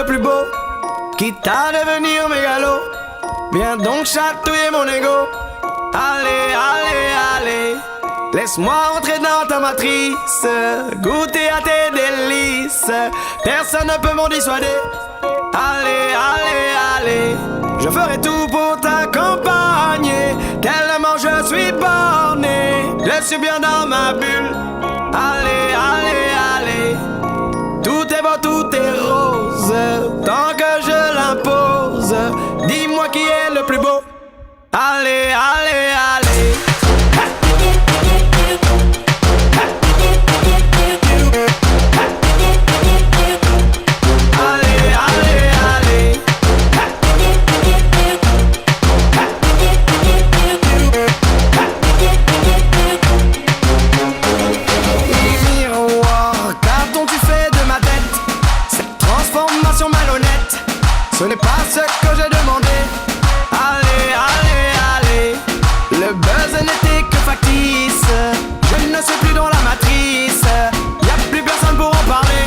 le plus beau, quitte à devenir mégalo. Viens donc chatouiller mon ego. Allez, allez, allez, laisse-moi entrer dans ta matrice, goûter à tes délices. Personne ne peut m'en dissuader. Allez, allez, allez, je ferai tout pour t'accompagner. Tellement je suis borné, je suis bien dans ma bulle. Allez, allez, allez, tout est beau, tout est rose, tant que je l'impose. Dis-moi qui est le plus beau. Allez, allez, allez. Ce n'est pas ce que j'ai demandé. Allez, allez, allez, le buzz n'était que factice. Je ne suis plus dans la matrice, y'a plus personne pour en parler.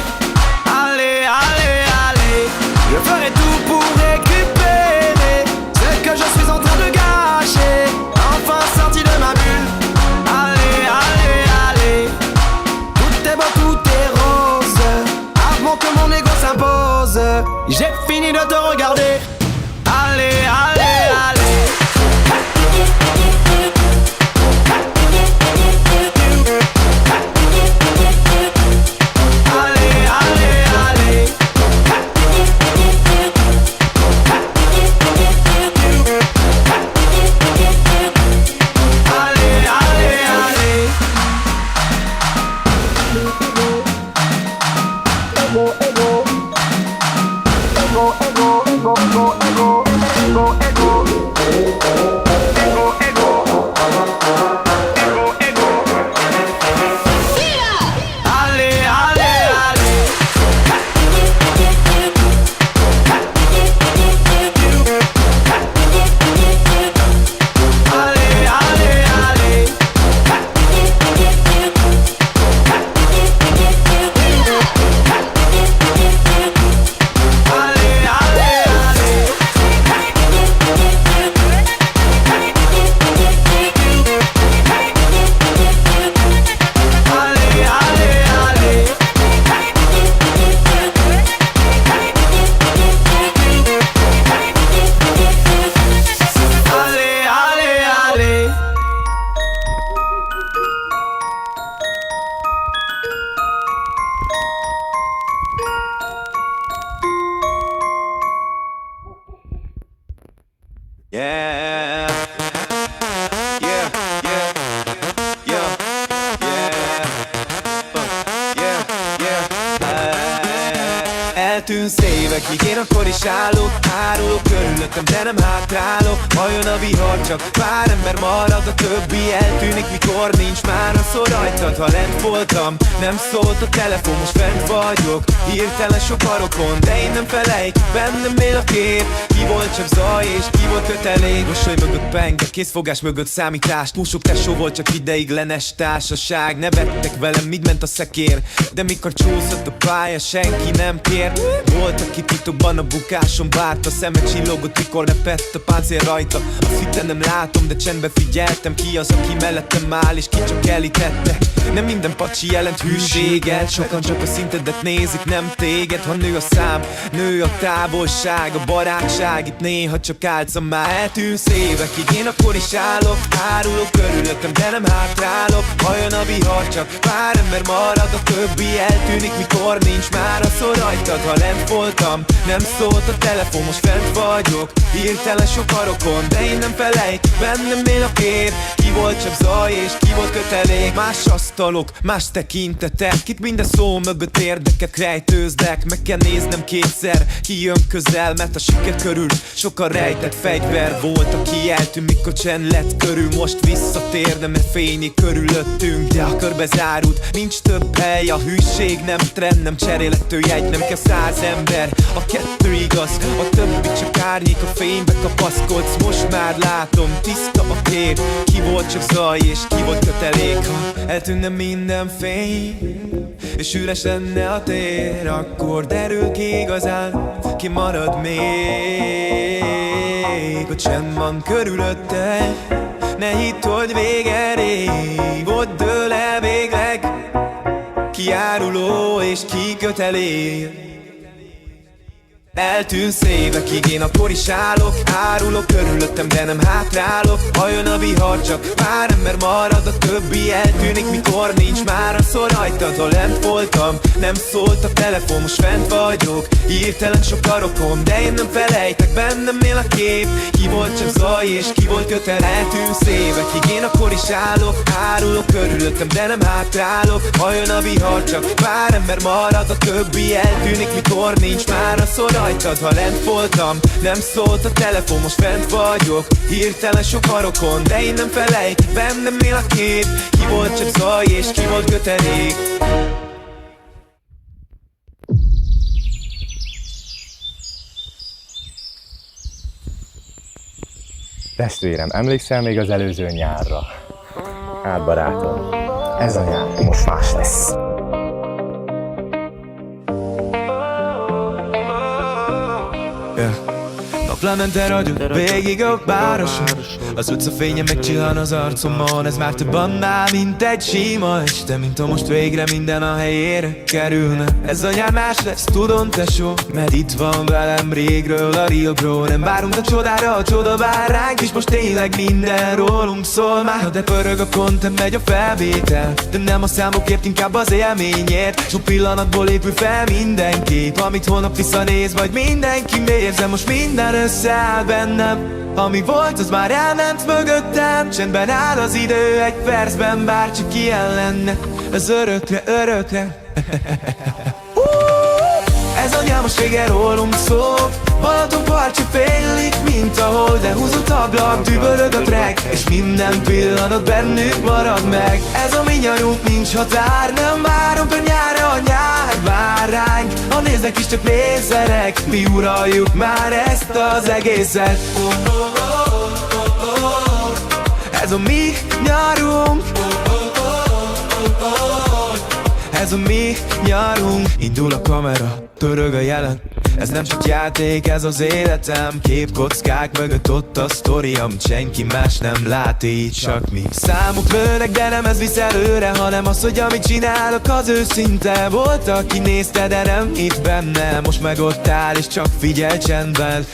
Allez, allez, allez, je ferai tout pour récupérer ce que je suis en train de gâcher. Enfin sorti de ma bulle. Allez, allez, allez, tout est beau, tout est rose, avant que mon ego s'impose. J'ai fini de te regarder. Allez, allez, allez. Allez, allez, allez. Allez, allez, allez. Ego, ego. Ego, ego, ego, ego, ego, ego, ego, ego, ego, ego. Allez, allez, allez. Allez, allez, allez. Yeah, yeah, yeah, yeah, yeah, yeah. Eltűnsz évekig, én akkor is állok, árulok körülöttem, de nem hátrálok. Ha jön a vihar, csak pár ember marad, a többi eltűnik, mikor nincs már a szó rajtad. Ha lent voltam, nem szólt a telefon, most fent vagyok, hirtelen sok arokon, de én nem felejt, bennem él a kép. Ki volt csak zaj és ki volt kötelék, mosoly mögött penge, készfogás mögött számítás. Túl sok tesó volt, csak ideiglenes társaság. Nevettek velem, mit ment a szekér, de mikor csúszott a pálya, senki nem kért. Volt, aki titokban a bukáson várta, szeme csillogott, mikor lepett a páncél rajta. Azt hittem nem látom, de csendben figyeltem, ki az, aki mellettem áll, és ki csak elítette. Nem minden pacsi jelent hűséget, sokan csak a szintedet nézik, nem téged. Ha nő a szám, nő a távolság, a barátság, itt néha csak álcam. Már eltűnsz évekig, én akkor is állok, árulok körülöttem, de nem hátrálok. Ha jön a vihar, csak pár ember marad, a többi eltűnik, mikor nincs már a szó rajtad. Ha lent voltam, nem szólt a telefon, most fent vagyok, hirtelen sok arokon, de én nem felejt, bennem él a kép. Ki volt csak zaj és ki volt kötelék, más asztalok, más tekintetek, itt minden szó mögött érdekek rejtőznek. Meg kell néznem kétszer, ki jön közel, mert a siker körül sokan rejtett fegyver volt, aki eltűnt, mikor csend lett körül. Most visszatér, de mert fényi körülöttünk, de a körbe zárult, nincs több hely. A hűség nem trend, nem cserélhető jegy, nem kell 100 ember A kettő igaz, a többi csak árnyék, a fénybe kapaszkodsz. Most már látom, tiszta a kép. Ki volt csak zaj és ki volt kötelék. Ha eltűnne minden fény és üres lenne a tér, akkor derül ki igazán, ki marad még. A csend van körülötte, ne hidd, hogy vége rég. Ott dől el végleg, ki áruló és ki kötelék. Eltűnsz évekig, én akkor is állok. Árulok körülöttem, de nem hátrálok. Ha jön a vihar, csak pár ember marad. A többi eltűnik, mikor nincs már a szó rajtad. Ha lent voltam, nem szólt a telefon, most fent vagyok. Hirtelen sok a rokom, de én nem felejtek, bennem él a kép. Ki volt csak zaj és ki volt kötel. Eltűnsz évekig, én akkor is állok. Árulok körülöttem, de nem hátrálok. Ha jön a vihar, csak pár ember marad. A többi eltűnik, mikor nincs már a szó rajtad. Ha lent voltam, nem szólt a telefon, most fent vagyok. Hirtelen sok a rokon, de én nem felejt, bennem él a kép. Ki volt csak zaj és ki volt kötelék. Testvérem, emlékszel még az előző nyárra? Hát barátom, ez a nyár most más lesz. Naplemente ragyog végig a városon. Az utcafénye megcsillan az arcomon. Ez már több annál, mint egy sima este. Mint ha most végre minden a helyére kerülne. Ez a nyár más lesz, tudom tesó, mert itt van velem régről a real bro. Nem várunk a csodára, a csoda vár ránk, és most tényleg minden rólunk szól már. De pörög a content, megy a felvétel, de nem a számokért, inkább az élményért. Sok pillanatból épül fel minden kép, amit holnap visszanéz, vagy mindenki érzem. Most minden összeáll bennem, ami volt, az már elment mögöttem. Csendben áll az idő egy percben, bárcsak ilyen lenne, ez örökre, örökre. Ez a nyár most vége rólunk szól. Balaton partja fénylik, mint a hold, de húzott ablak, dübörög a track, és minden pillanat bennük marad meg. Ez a mi nyarunk, nincs határ, nem várunk a nyárra, a nyár vár ránk. Ha néznek is, csak nézzenek, mi uraljuk már ezt az egészet. Ez a mi nyarunk, ez a mi nyarunk. Indul a kamera, pörög a jelen. Ez nem csak játék, ez az életem. Képkockák mögött ott a sztori, amit senki más nem lát, így csak mi. Számok lőnek, de nem ez visz előre, hanem az, hogy amit csinálok az őszinte. Volt, aki nézte, de nem hitt benne. Most meg ott áll, és csak figyel csendben.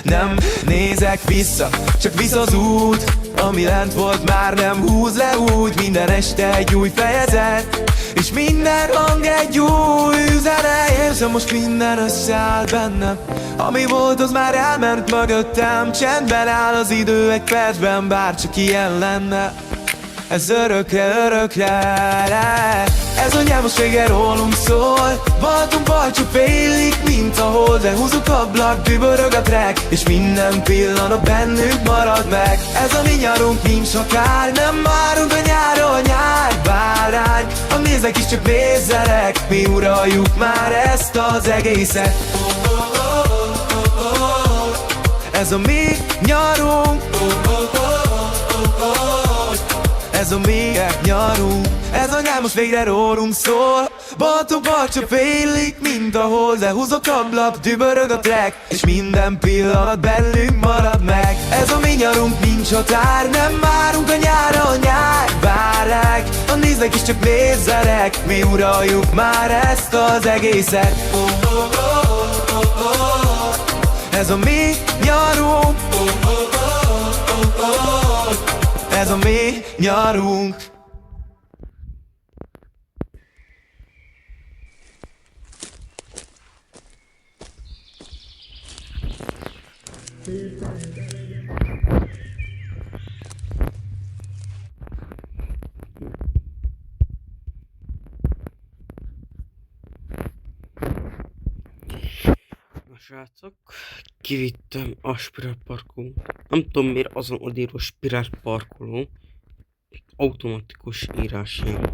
Nem nézek vissza, csak visz az út. Ami lent volt, már nem húz le úgy. Minden este egy új fejezet, és minden hang egy új üzenet. Érzem, most minden összeáll bennem. Ami volt, az már elment mögöttem. Csendben áll az idő egy percben, bárcsak ilyen lenne, ez örökre, örökre. Ez a nyár most vége rólunk szól. Balaton partja félig, mint a hold, de húzzuk ablak, dübörög a track, és minden pillanat bennünk marad meg. Ez a mi nyarunk, nincs akár, nem várunk a nyárra, a nyár vár ránk. Ha néznek is, csak nézzenek, mi uraljuk már ezt az egészet. Ez a mi nyarunk, ez a mi nyarunk. Ez a nyár most végre rólunk szól. Balaton partja félig, mint a hold, de húzok ablak, dübörög a track, és minden pillanat bennünk marad meg. Ez a mi nyarunk, nincs határ, nem várunk a nyárra, a nyár vár ránk. Ha néznek is, csak nézzenek, mi uraljuk már ezt az egészet. Ez a mi nyarunk, ez a mi nyarunk. Na srácok, kivittem a Spirál parkoló. Nem tudom miért azon odíró Spirál parkoló. Automatikus írásján.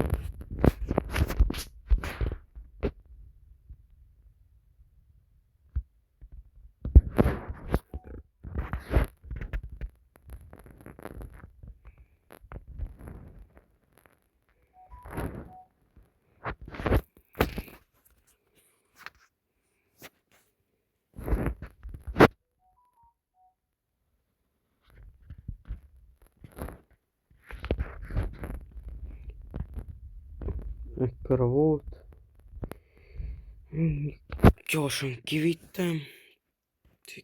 Ekkora volt. Gyorsan kivittem.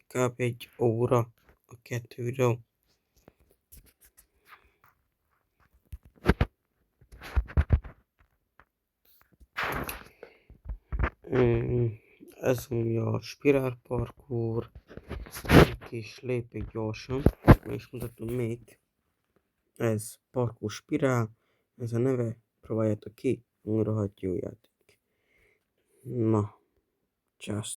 Kb. egy óra a 2 videó. Ez ugye a spirál parkour. Kis lépek gyorsan. És mutatom még. Ez parkour spirál. Ez a neve. Próbáljátok ki. Nagyon rohadt jó játék. Na. Csász.